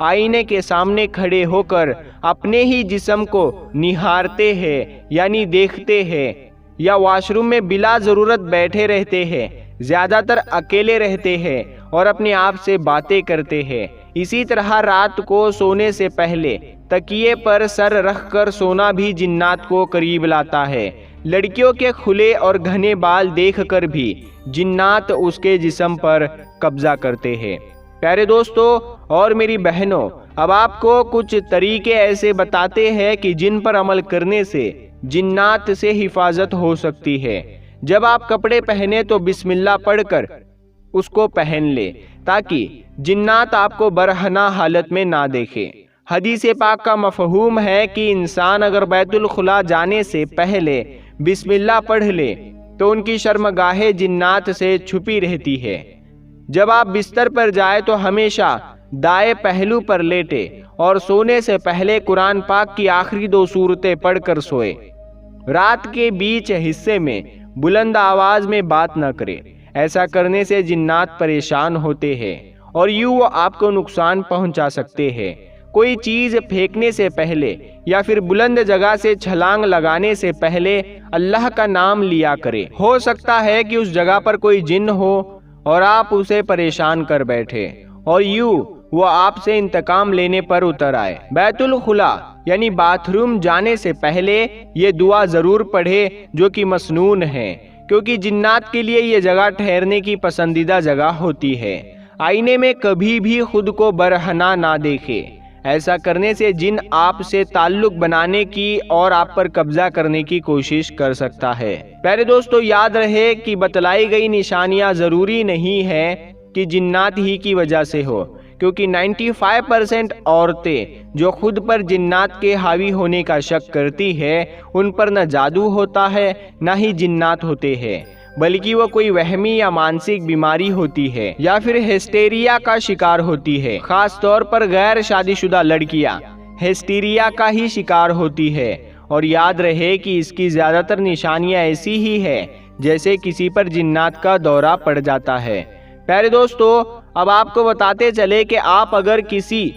آئینے کے سامنے کھڑے ہو کر اپنے ہی جسم کو نہارتے ہیں یعنی دیکھتے ہیں، یا واش روم میں بلا ضرورت بیٹھے رہتے ہیں، زیادہ تر اکیلے رہتے ہیں اور اپنے آپ سے باتیں کرتے ہیں۔ اسی طرح رات کو سونے سے پہلے تکیے پر سر رکھ کر سونا بھی جنات کو قریب لاتا ہے۔ لڑکیوں کے کھلے اور گھنے بال دیکھ کر بھی جنات اس کے جسم پر قبضہ کرتے ہیں۔ پیارے دوستو اور میری بہنوں، اب آپ کو کچھ طریقے ایسے بتاتے ہیں کہ جن پر عمل کرنے سے جنات سے حفاظت ہو سکتی ہے۔ جب آپ کپڑے پہنے تو بسم اللہ پڑھ کر اس کو پہن لے تاکہ جنات آپ کو برہنہ حالت میں نہ دیکھے۔ حدیث پاک کا مفہوم ہے کہ انسان اگر بیت الخلا جانے سے پہلے بسم اللہ پڑھ لے تو ان کی شرمگاہیں جنات سے چھپی رہتی ہے۔ جب آپ بستر پر جائیں تو ہمیشہ دائیں پہلو پر لیٹے اور سونے سے پہلے قرآن پاک کی آخری 2 سورتیں پڑھ کر سوئے۔ رات کے بیچ حصے میں بلند آواز میں بات نہ کرے، ایسا کرنے سے جنات پریشان ہوتے ہیں اور یوں وہ آپ کو نقصان پہنچا سکتے ہیں۔ کوئی چیز پھینکنے سے پہلے یا پھر بلند جگہ سے چھلانگ لگانے سے پہلے اللہ کا نام لیا کرے۔ ہو سکتا ہے کہ اس جگہ پر کوئی جن ہو اور آپ اسے پریشان کر بیٹھے اور یوں وہ آپ سے انتقام لینے پر اتر آئے۔ بیت الخلا یعنی باتھ روم جانے سے پہلے یہ دعا ضرور پڑھے جو کہ مسنون ہے، کیونکہ جنات کے لیے یہ جگہ ٹھہرنے کی پسندیدہ جگہ ہوتی ہے۔ آئینے میں کبھی بھی خود کو برہنہ نہ دیکھے، ایسا کرنے سے جن آپ سے تعلق بنانے کی اور آپ پر قبضہ کرنے کی کوشش کر سکتا ہے۔ پیارے دوستو یاد رہے کہ بتلائی گئی نشانیاں ضروری نہیں ہے کہ جنات ہی کی وجہ سے ہو، کیونکہ 95% عورتیں جو خود پر جنات کے حاوی ہونے کا شک کرتی ہے ان پر نہ جادو ہوتا ہے نہ ہی جنات ہوتے ہیں، بلکہ وہ کوئی وہمی یا مانسک بیماری ہوتی ہے یا پھر ہسٹیریا کا شکار ہوتی ہے۔ خاص طور پر غیر شادی شدہ لڑکیاں ہسٹیریا کا ہی شکار ہوتی ہے، اور یاد رہے کہ اس کی زیادہ تر نشانیاں ایسی ہی ہے جیسے کسی پر جنات کا دورہ پڑ جاتا ہے۔ پیارے دوستو اب آپ کو بتاتے چلے کہ آپ اگر کسی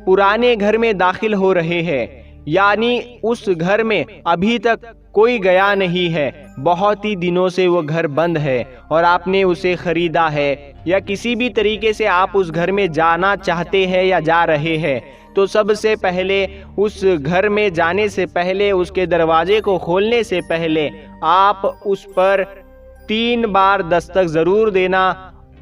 پرانے گھر میں داخل ہو رہے ہیں، یعنی اس گھر میں ابھی تک کوئی گیا نہیں ہے، بہت ہی دنوں سے وہ گھر بند ہے اور آپ نے اسے خریدا ہے، یا کسی بھی طریقے سے آپ اس گھر میں جانا چاہتے ہیں یا جا رہے ہیں، تو سب سے پہلے اس گھر میں جانے سے پہلے، اس کے دروازے کو کھولنے سے پہلے آپ اس پر 3 بار دستک ضرور دینا،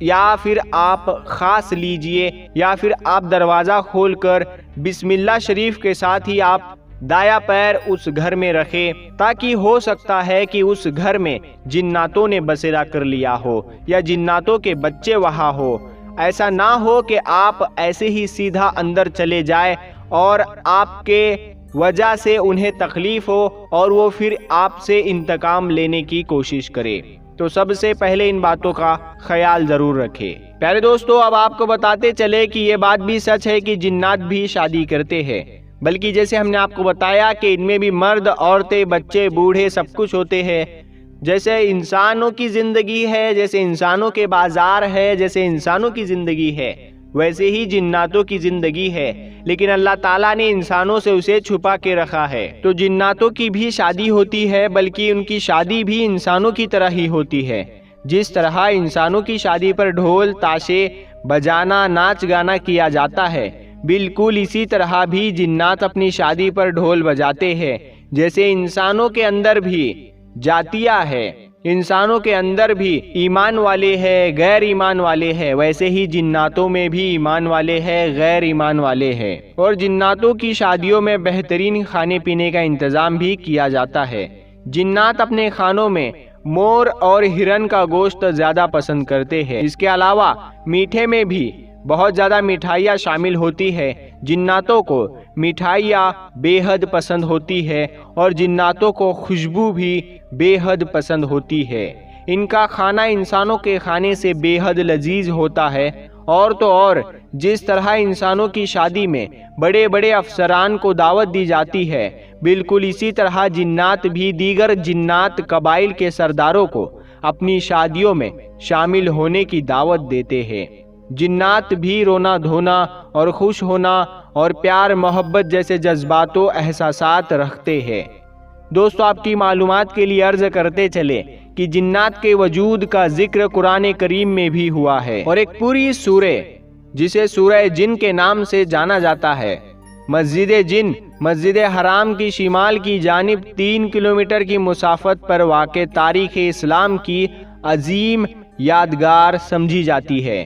یا پھر آپ خاص لیجئے، یا پھر آپ دروازہ کھول کر بسم اللہ شریف کے ساتھ ہی آپ دایاں پیر اس گھر میں رکھیں، تاکہ ہو سکتا ہے کہ اس گھر میں جناتوں نے بسیرا کر لیا ہو یا جناتوں کے بچے وہاں ہو۔ ایسا نہ ہو کہ آپ ایسے ہی سیدھا اندر چلے جائیں اور آپ کے وجہ سے انہیں تکلیف ہو اور وہ پھر آپ سے انتقام لینے کی کوشش کرے۔ تو سب سے پہلے ان باتوں کا خیال ضرور رکھے۔ پیارے دوستو اب آپ کو بتاتے چلے کہ یہ بات بھی سچ ہے کہ جنات بھی شادی کرتے ہیں، بلکہ جیسے ہم نے آپ کو بتایا کہ ان میں بھی مرد، عورتیں، بچے، بوڑھے سب کچھ ہوتے ہیں۔ جیسے انسانوں کی زندگی ہے، جیسے انسانوں کے بازار ہے، جیسے انسانوں کی زندگی ہے، ویسے ہی جناتوں کی زندگی ہے، لیکن اللہ تعالیٰ نے انسانوں سے اسے چھپا کے رکھا ہے۔ تو جناتوں کی بھی شادی ہوتی ہے، بلکہ ان کی شادی بھی انسانوں کی طرح ہی ہوتی ہے۔ جس طرح انسانوں کی شادی پر ڈھول تاشے بجانا، ناچ گانا کیا جاتا ہے، بالکل اسی طرح بھی جنات اپنی شادی پر ڈھول بجاتے ہیں۔ جیسے انسانوں کے اندر بھی جاتیاں ہے، انسانوں کے اندر بھی ایمان والے ہیں، غیر ایمان والے ہیں، ویسے ہی جناتوں میں بھی ایمان والے ہیں، غیر ایمان والے ہیں۔ اور جناتوں کی شادیوں میں بہترین کھانے پینے کا انتظام بھی کیا جاتا ہے۔ جنات اپنے کھانوں میں مور اور ہرن کا گوشت زیادہ پسند کرتے ہیں۔ اس کے علاوہ میٹھے میں بھی بہت زیادہ مٹھائیاں شامل ہوتی ہے۔ جناتوں کو مٹھائیاں بے حد پسند ہوتی ہے اور جناتوں کو خوشبو بھی بے حد پسند ہوتی ہے۔ ان کا کھانا انسانوں کے کھانے سے بے حد لذیذ ہوتا ہے۔ اور تو اور جس طرح انسانوں کی شادی میں بڑے بڑے افسران کو دعوت دی جاتی ہے، بالکل اسی طرح جنات بھی دیگر جنات قبائل کے سرداروں کو اپنی شادیوں میں شامل ہونے کی دعوت دیتے ہیں۔ جنات بھی رونا دھونا اور خوش ہونا اور پیار محبت جیسے جذبات و احساسات رکھتے ہیں۔ دوستو، آپ کی معلومات کے لیے عرض کرتے چلے کہ جنات کے وجود کا ذکر قرآن کریم میں بھی ہوا ہے، اور ایک پوری سورہ جسے سورہ جن کے نام سے جانا جاتا ہے، مسجد جن مسجد حرام کی شمال کی جانب 3 کلومیٹر کی مسافت پر واقع تاریخ اسلام کی عظیم یادگار سمجھی جاتی ہے۔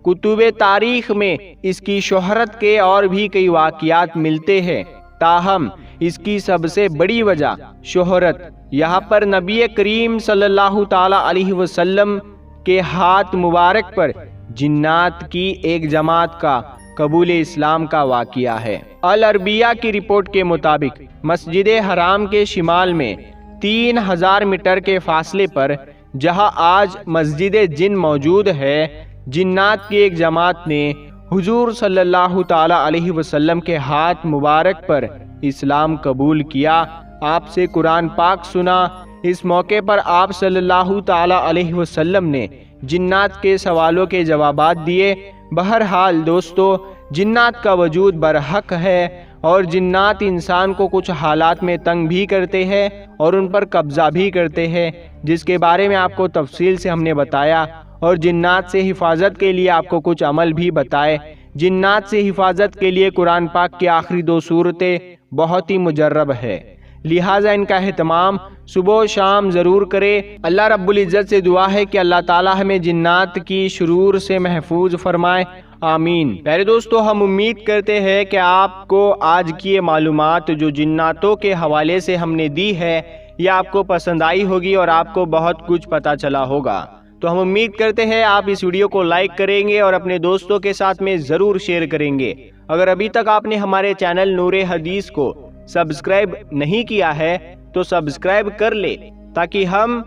کتب تاریخ میں اس کی شہرت کے اور بھی کئی واقعات ملتے ہیں، تاہم اس کی سب سے بڑی وجہ شہرت یہاں پر نبی کریم صلی اللہ تعالی علیہ وسلم کے ہاتھ مبارک پر جنات کی ایک جماعت کا قبول اسلام کا واقعہ ہے۔ العربیہ کی رپورٹ کے مطابق مسجد حرام کے شمال میں 3000 میٹر کے فاصلے پر جہاں آج مسجد جن موجود ہے، جنات کی ایک جماعت نے حضور صلی اللہ تعالی علیہ وسلم کے ہاتھ مبارک پر اسلام قبول کیا، آپ سے قرآن پاک سنا۔ اس موقع پر آپ صلی اللہ تعالی علیہ وسلم نے جنات کے سوالوں کے جوابات دیے۔ بہرحال دوستو، جنات کا وجود برحق ہے، اور جنات انسان کو کچھ حالات میں تنگ بھی کرتے ہیں اور ان پر قبضہ بھی کرتے ہیں، جس کے بارے میں آپ کو تفصیل سے ہم نے بتایا، اور جنات سے حفاظت کے لیے آپ کو کچھ عمل بھی بتائے۔ جنات سے حفاظت کے لیے قرآن پاک کی آخری 2 سورتیں بہت ہی مجرب ہے، لہٰذا ان کا اہتمام صبح و شام ضرور کرے۔ اللہ رب العزت سے دعا ہے کہ اللہ تعالی ہمیں جنات کی شرور سے محفوظ فرمائے، آمین۔ پیارے دوستو، ہم امید کرتے ہیں کہ آپ کو آج کی یہ معلومات جو جناتوں کے حوالے سے ہم نے دی ہے، یہ آپ کو پسند آئی ہوگی اور آپ کو بہت کچھ پتہ چلا ہوگا۔ تو ہم امید کرتے ہیں آپ اس ویڈیو کو لائک کریں گے اور اپنے دوستوں کے ساتھ میں ضرور شیئر کریں گے۔ اگر ابھی تک آپ نے ہمارے چینل نور حدیث کو سبسکرائب نہیں کیا ہے تو سبسکرائب کر لے، تاکہ ہم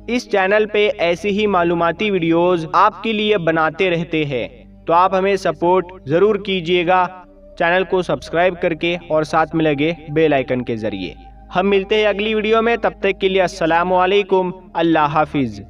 اس چینل پہ ایسی ہی معلوماتی ویڈیوز آپ کے لیے بناتے رہتے ہیں۔ تو آپ ہمیں سپورٹ ضرور کیجئے گا چینل کو سبسکرائب کر کے اور ساتھ میں لگے بیل آئیکن کے ذریعے۔ ہم ملتے ہیں اگلی ویڈیو میں، تب تک کے لیے السلام علیکم، اللہ حافظ۔